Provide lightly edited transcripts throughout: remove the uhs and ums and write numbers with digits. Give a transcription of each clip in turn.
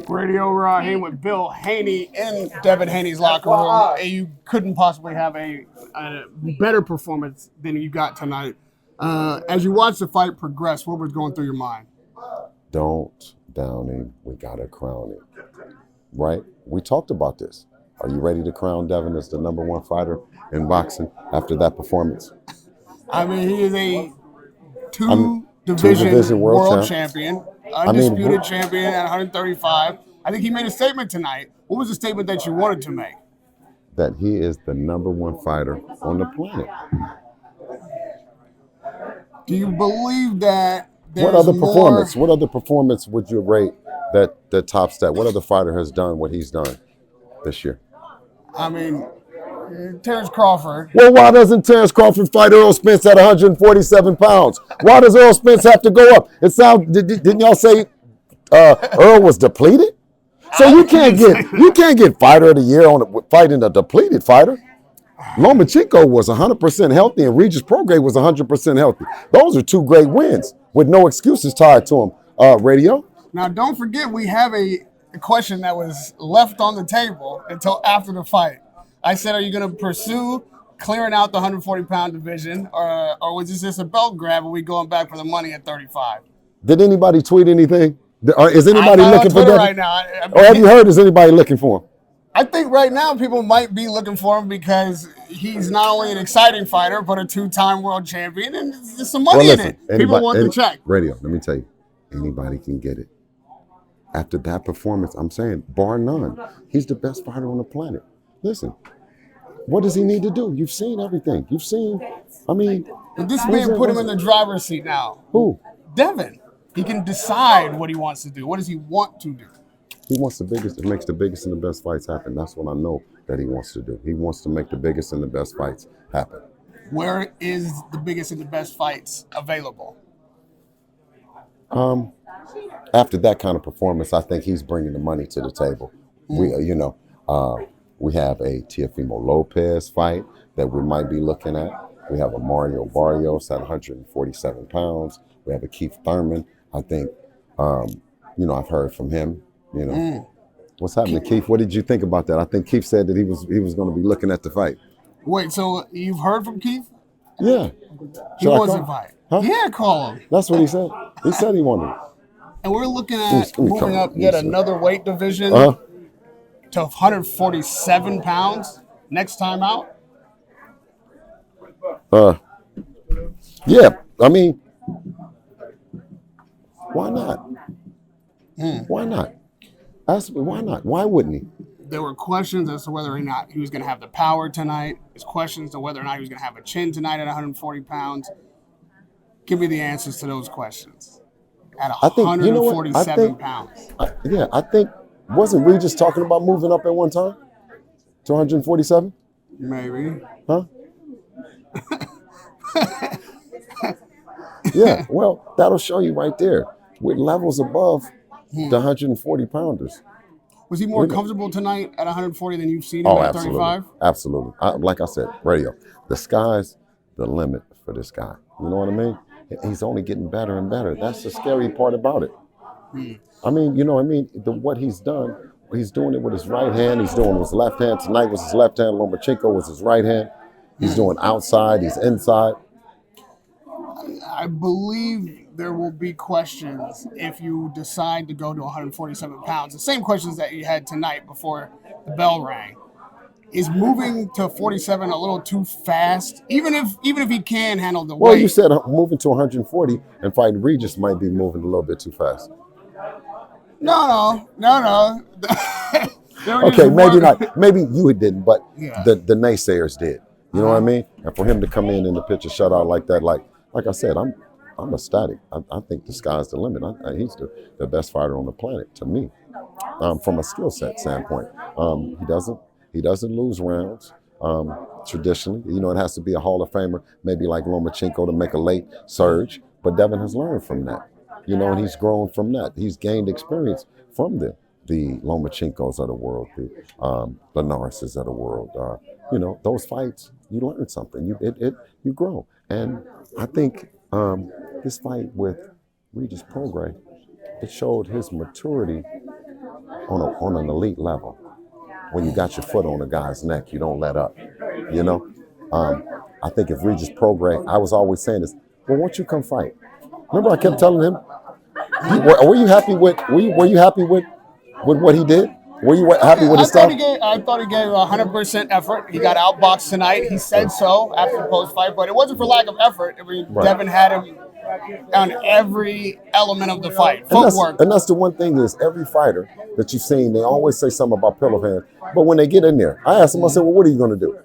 Radio Rahim with Bill Haney in Devin Haney's locker room. And you couldn't possibly have a better performance than you got tonight. As you watched the fight progress, what was going through your mind? Don't down him. We got to crown him. Right? We talked about this. Are you ready to crown Devin as the #1 fighter in boxing after that performance? I mean, he is a two-division world champion. Undisputed champion at 135. I think he made a statement tonight. What was the statement that you wanted to make? That he is the #1 fighter on the planet. Do you believe that What other performance would you rate that tops that? What other fighter has done what he's done this year? I mean, Terrence Crawford. Well, why doesn't Terrence Crawford fight Earl Spence at 147 pounds? Why does Earl Spence have to go up? Didn't y'all say Earl was depleted? So you can't get fighter of the year on fighting a depleted fighter. Lomachenko was 100% healthy and Regis Prograis was 100% healthy. Those are two great wins with no excuses tied to them. Radio. Now, don't forget we have a question that was left on the table until after the fight. I said, are you going to pursue clearing out the 140-pound division, or was this just a belt grab? Are we going back for the money at 35? Did anybody tweet anything? Is anybody looking for that right now? Or have you heard? Is anybody looking for him? I think right now people might be looking for him because he's not only an exciting fighter, but a two-time world champion, and there's some money in it. People want the check. Radio, let me tell you, anybody can get it. After that performance, I'm saying, bar none, he's the best fighter on the planet. Listen, what does he need to do? You've seen everything. But this man put him in the driver's seat now. Who? Devin. He can decide what he wants to do. What does he want to do? He wants the biggest. It makes the biggest and the best fights happen. That's what I know that he wants to do. He wants to make the biggest and the best fights happen. Where is the biggest and the best fights available? After that kind of performance, I think he's bringing the money to the table. We have a Teofimo Lopez fight that we might be looking at. We have a Mario Barrios at 147 pounds. We have a Keith Thurman. I think, I've heard from him. What's happening, Keith? What did you think about that? I think Keith said that he was going to be looking at the fight. Wait, so you've heard from Keith? Yeah. He wants a fight. Huh? Yeah, call him. That's what he said. He said he wanted it. And we're looking at moving up yet another weight division to 147 pounds next time out. Yeah, why not? Why not? Ask me, why not? Why wouldn't he? There were questions as to whether or not he was going to have the power tonight. There's questions to whether or not he was going to have a chin tonight at 140 pounds. Give me the answers to those questions. At 147 pounds. I think, wasn't Regis talking about moving up at one time to 147? Maybe. Huh? Yeah, well, that'll show you right there. With levels above the 140 pounders. Was he more comfortable tonight at 140 than you've seen him at 35? Absolutely. Like I said, radio, the sky's the limit for this guy. You know what I mean? He's only getting better and better. That's the scary part about it. What he's done, he's doing it with his right hand. He's doing it with his left hand. Tonight was his left hand. Lomachenko was his right hand. He's doing outside. He's inside. I believe there will be questions if you decide to go to 147 pounds. The same questions that you had tonight before the bell rang. Is moving to 47 a little too fast? Even if he can handle the weight. Well, you said moving to 140 and fighting Regis might be moving a little bit too fast. No. Okay, maybe not. Maybe you didn't, but the naysayers did. You know what I mean? And for him to come in the pitch and shut out like that, like I said, I'm ecstatic. I think the sky's the limit. He's the best fighter on the planet to me, from a skill set standpoint. He doesn't lose rounds traditionally. It has to be a Hall of Famer, maybe like Lomachenko to make a late surge. But Devin has learned from that, and he's grown from that. He's gained experience from the Lomachenkos of the world, the Linareses of the world. Those fights, you learn something. You grow. And I think this fight with Regis Prograis, it showed his maturity on an elite level, when you got your foot on a guy's neck, you don't let up. You know, I think if Regis Prograis, I was always saying this. Well, won't you come fight? Remember, I kept telling him, were you happy with? Were you happy with what he did? Were you happy with his stuff? I thought he gave 100% effort. He got outboxed tonight. He said so after the post-fight, but it wasn't for lack of effort. I mean, right. Devin had him on every element of the fight. Footwork. And that's the one thing is every fighter that you've seen, they always say something about pillow hands. But when they get in there, I asked them, I said, well, what are you going to do?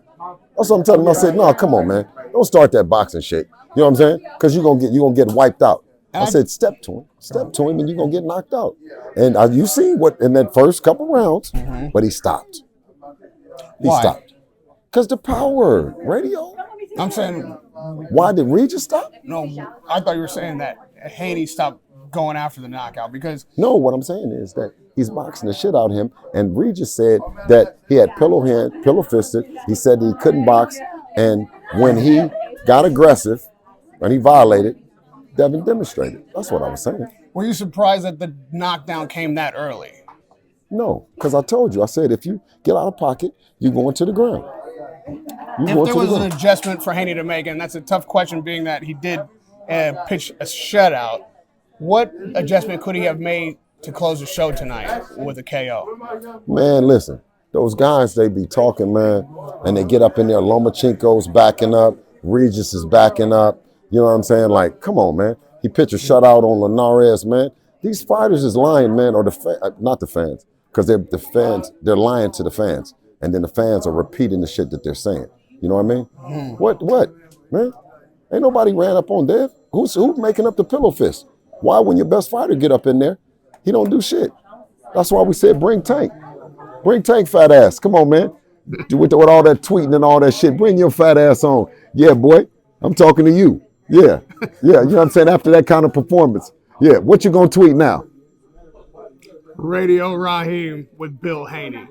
That's what I'm telling them. I said, no, come on, man. Don't start that boxing shit. You know what I'm saying? Because you're gonna get wiped out. I said, step to him, and you're going to get knocked out. And you see what in that first couple rounds, but he stopped. He stopped. Because the power, radio. I'm saying. Why did Regis stop? No, I thought you were saying that Haney stopped going after the knockout because. No, what I'm saying is that he's boxing the shit out of him. And Regis said that he had pillow fisted. He said that he couldn't box. And when he got aggressive, when he violated, Devin demonstrated. That's what I was saying. Were you surprised that the knockdown came that early? No, because I told you. I said, if you get out of pocket, you go into the ground. If there was an adjustment for Haney to make, and that's a tough question being that he did pitch a shutout, what adjustment could he have made to close the show tonight with a KO? Man, listen. Those guys, they be talking, man, and they get up in there. Lomachenko's backing up. Regis is backing up. You know what I'm saying? Like, come on, man. He pitched a shutout on Linares, man. These fighters is lying, man, or not the fans, because they're lying to the fans, and then the fans are repeating the shit that they're saying. You know what I mean? What, man? Ain't nobody ran up on Dev. Who's making up the pillow fist? Why, when your best fighter get up in there, he don't do shit? That's why we said bring Tank. Bring Tank, fat ass. Come on, man. With all that tweeting and all that shit, bring your fat ass on. Yeah, boy, I'm talking to you. Yeah, you know what I'm saying? After that kind of performance. Yeah, what you gonna tweet now? Radio Rahim with Bill Haney.